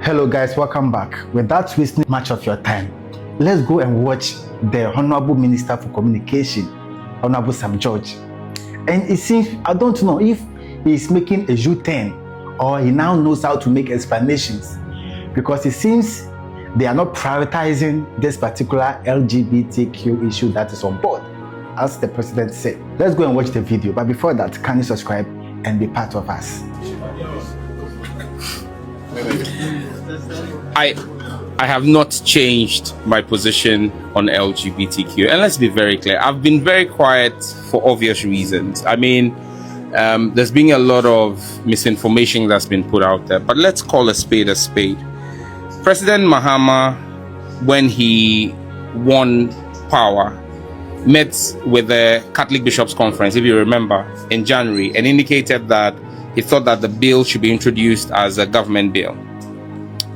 Hello guys, welcome back. Without wasting much of your time, let's go and watch the Honorable Minister for Communication, Honorable Sam George. And it seems, I don't know if he's making a U-turn or he now knows how to make explanations, because it seems they are not prioritizing this particular LGBTQ issue that is on board, as the president said. Let's go and watch the video. But before that, can you subscribe and be part of us? I have not changed my position on LGBTQ, and let's be very clear, I've been very quiet for obvious reasons. I mean, there's been a lot of misinformation that's been put out there, but let's call a spade a spade. President Mahama, when he won power, met with the Catholic Bishops' Conference, if you remember, in January, and indicated that he thought that the bill should be introduced as a government bill.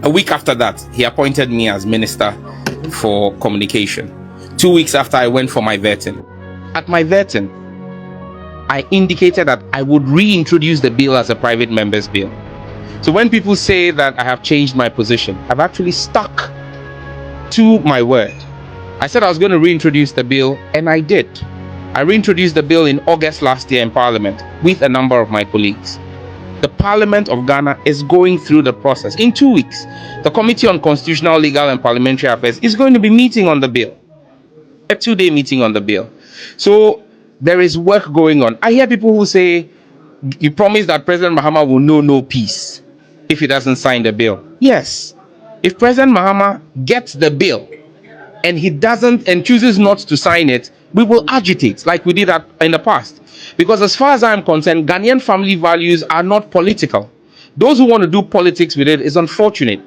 A week after that, he appointed me as Minister for Communication. 2 weeks after I went for my vetting. At my vetting, I indicated that I would reintroduce the bill as a private member's bill. So when people say that I have changed my position, I've actually stuck to my word. I said I was going to reintroduce the bill, and I did. I reintroduced the bill in August last year in Parliament with a number of my colleagues. The Parliament of Ghana is going through the process. In 2 weeks, the Committee on Constitutional, Legal and Parliamentary Affairs is going to be meeting on the bill. A 2-day meeting on the bill. So there is work going on. I hear people who say, you promise that President Mahama will know no peace if he doesn't sign the bill. Yes. If President Mahama gets the bill and he doesn't and chooses not to sign it, we will agitate like we did in the past. Because as far as I'm concerned, Ghanaian family values are not political. Those who want to do politics with it is unfortunate.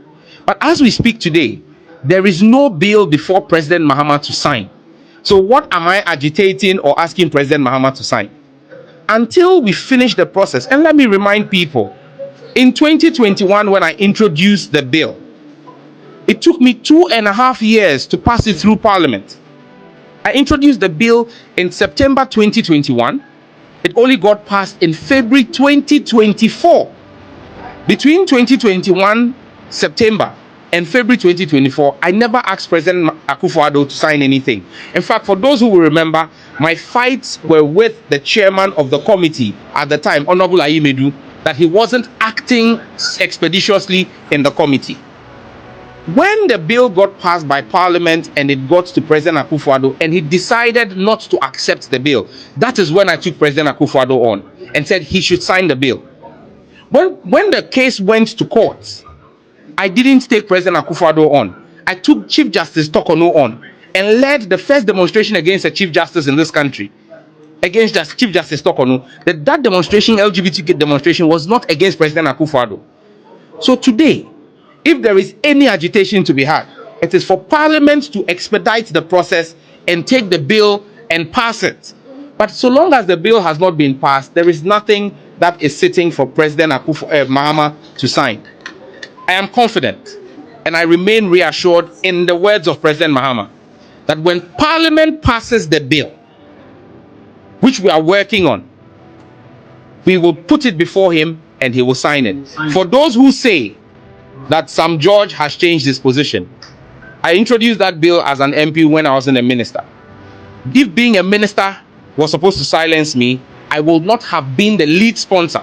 But as we speak today, there is no bill before President Mahama to sign. So what am I agitating or asking President Mahama to sign? Until we finish the process, and let me remind people, in 2021 when I introduced the bill, it took me 2.5 years to pass it through Parliament. I introduced the bill in September 2021. It only got passed in February 2024. Between 2021 September and February 2024, I never asked President Akufo-Addo to sign anything. In fact, for those who will remember, my fights were with the chairman of the committee at the time, Honorable Ayimedu, that he wasn't acting expeditiously in the committee. When the bill got passed by Parliament and it got to President Akufo-Addo and he decided not to accept the bill, that is when I took President Akufo-Addo on and said he should sign the bill. When the case went to court, I didn't take President Akufo-Addo on. I took Chief Justice Tokono on and led the first demonstration against a Chief Justice in this country, against Chief Justice Tokono. That demonstration, LGBTQ demonstration, was not against President Akufo-Addo. So today, if there is any agitation to be had, it is for Parliament to expedite the process and take the bill and pass it. But so long as the bill has not been passed, there is nothing that is sitting for President Mahama to sign. I am confident and I remain reassured in the words of President Mahama that when Parliament passes the bill, which we are working on, we will put it before him and he will sign it. For those who say that Sam George has changed his position, I introduced that bill as an MP when I was in a minister. If being a minister was supposed to silence me, I will not have been the lead sponsor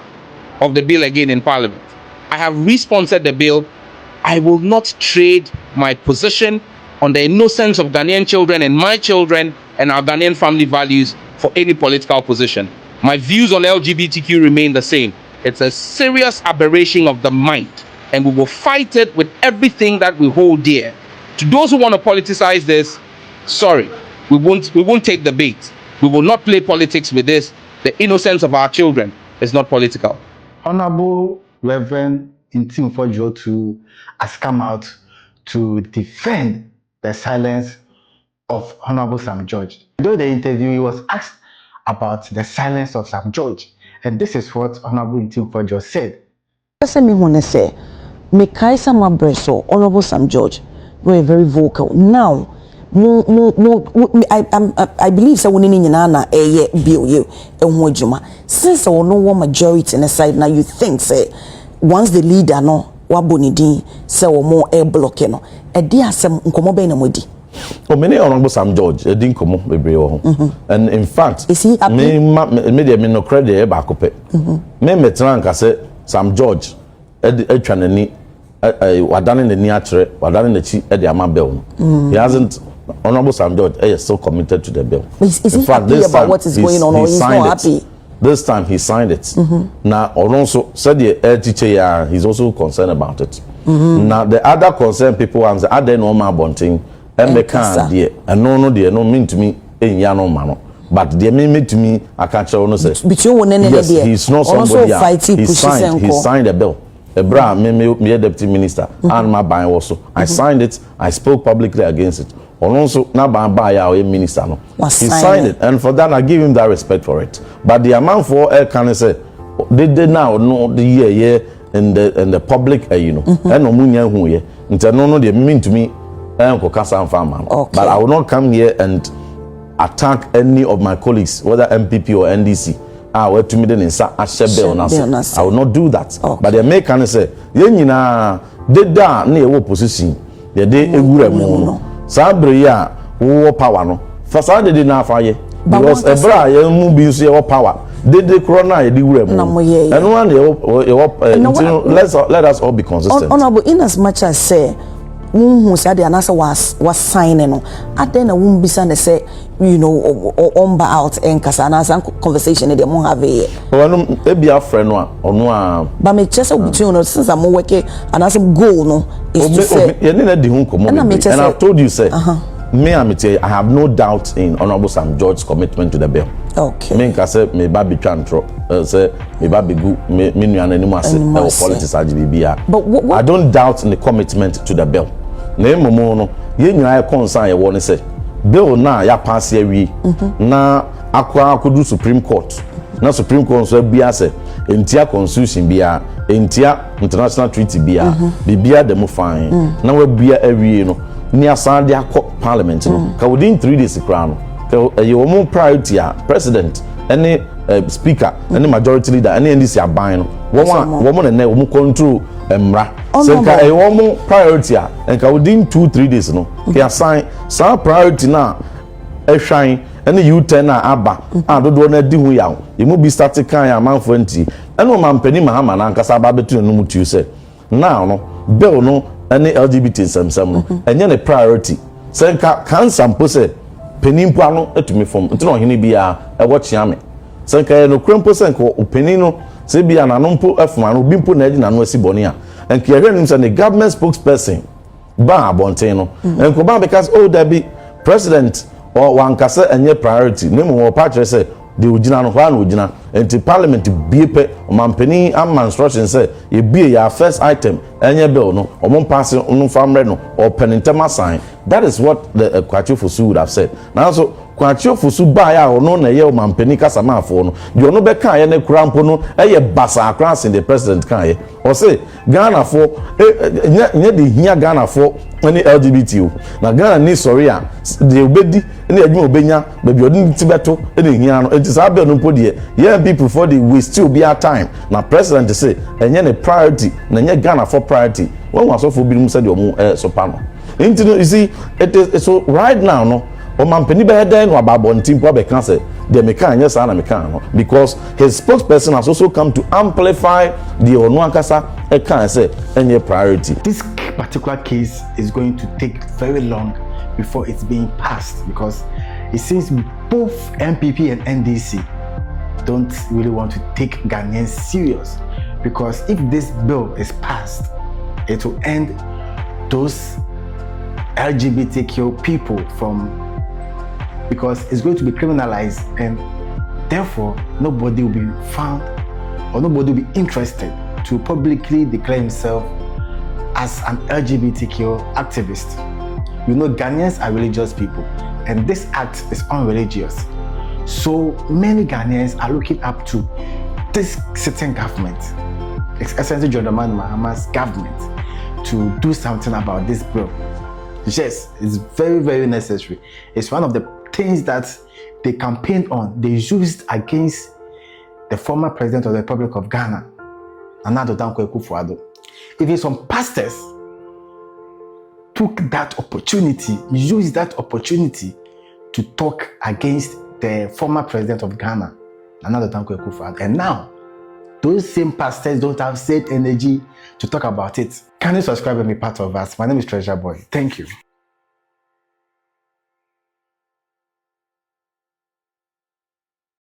of the bill again in Parliament. I have re-sponsored the bill. I will not trade my position on the innocence of Ghanaian children and my children and our Ghanaian family values for any political position. My views on LGBTQ remain the same. It's a serious aberration of the mind, and we will fight it with everything that we hold dear. To those who want to politicize this, sorry, we won't take the bait. We will not play politics with this. The innocence of our children is not political. Honorable Reverend Ntimfo has come out to defend the silence of Honorable Sam George. During the interview, he was asked about the silence of Sam George, and this is what Honorable Ntimfo said. Mekaisa Mabreso, Honorable Sam George, were very vocal. Now, I believe so when in Yana bill you and Wojuma. Since I know what majority in the side now, you think say once the leader no wabonidin se wo mo e block no e di asem nkomo be na modi many Honorable Sam George, a dinkomo, and in fact, is he happy? Me no credit back up. Me metranka say Sam George, chanani, wadane the niatre, wadane the chi, the amabel. He hasn't. Honorable Sam George is still committed to the bill. Is he happy about what is going on, or he's not happy? This time he signed it. Now, also said the teacher, he's also concerned about it. Now, the other concerned people answer, I don't know my bunting. And they can't, dear, and no, no mean to me in Yano Mano. But they mean to me, I can't show no say. Between one and yes, he's not somebody else. He signed a bill. A bra, me deputy minister, and my buying also. I signed it, I spoke publicly against it. Also, now by our minister. No. He signed it, and for that, I give him that respect for it. But the amount for can I say, they now know the year in the public, you know, and no munya who ye. No, they mean to me. Okay. But I will not come here and attack any of my colleagues, whether MPP or NDC. I will to me then I will not do that. Okay. But the American say, "Yenina, they da near what position? The day a woman, Sabria, who power no. For some they did not fire because a bra you be your power. They corona the woman. And one let us all be consistent. Honorable, in as much as say. Who said the answer was signing no at then a womb be say you know on out and kasana conversation they won't have a be a friend or no but me just between since I'm working and as goal no is to say and I've told you say me I have no doubt in Honorable Sam George's commitment to the bill. Okay. Me can say me baby chantro say me baby go me nuan anymore say politics RGBBA. But what I don't doubt in the commitment to the bill. Na emomo no ye nyina concern ye won say bill na ya pass awie na akodu Supreme Court na Supreme Court so bia say entia constitution bia entia international treaty bia bibia dem fine na wa bia awie no ni asan de akọ parliament no ka within 3 days kra no ye wo mo priority a president any speaker any majority leader any NDC aban no wo mo na wo control emra so ka e wo mo priority a and ka within 2-3 days no ke assign some priority na ehwan any U10 na aba dodo na di hu ya e mo be start kan ya manfo nti eno mampani mahama na nkasa ba betu no mutu say now no bill no any LGBT samsam no enye ne priority so ka kan sampo say penimpo ano etumi fom nti no hene bia e wo chiame so ka no krempo sen ko openi no se bia na no mpo afuma no bimpo na agi na no asiboni a and here him say the government spokesperson ba abonten no and ko ba because there be president or one kase enye priority nemu wo pa kire say de ojina no hwa na ojina enti parliament biepe omampani am instruction say ye bie ya first item enye bill no omon pass no famre no or penintema sign. That is what the Kwachu Fusu would have said. Now so Kwachu Fusu ba ya ono na ye omampani kasama afo no de ono be kan ye ne krampo no eye basa across in the president kan ye or say Ghana for nye de hia Ghana for any LGBT na Ghana ni sorry a de obedi na adwuma obenya ba bi odin tibeto na hia no it is abel no podie yeah people for the we still be our time na president say enye ne priority na nye Ghana for priority when was so for bi mu say de omo so pa no into you see it is so right now no omampani be den no ababontim po be kan say the mekan yes na mekan no because his spokesperson has also come to amplify the onu akasa e kan say any priority. This particular case is going to take very long before it's being passed because it seems both MPP and NDC don't really want to take Ghanaians serious because if this bill is passed it will end those LGBTQ people from, because it's going to be criminalized and therefore nobody will be found or nobody will be interested to publicly declare himself as an LGBTQ activist. You know, Ghanaians are religious people and this act is unreligious. So many Ghanaians are looking up to this sitting government, essentially John Dramani Mahama's government, to do something about this bill. Yes, it's very, very necessary. It's one of the things that they campaigned on. They used against the former president of the Republic of Ghana, Nana Addo Dankwa Akufo-Addo. even some pastors took that opportunity, used that opportunity to talk against the former president of Ghana, Nana Addo Dankwa Akufo-Addo. And now, those same pastors don't have same energy to talk about it. Can you subscribe and be part of us? My name is Treasure Boy. Thank you.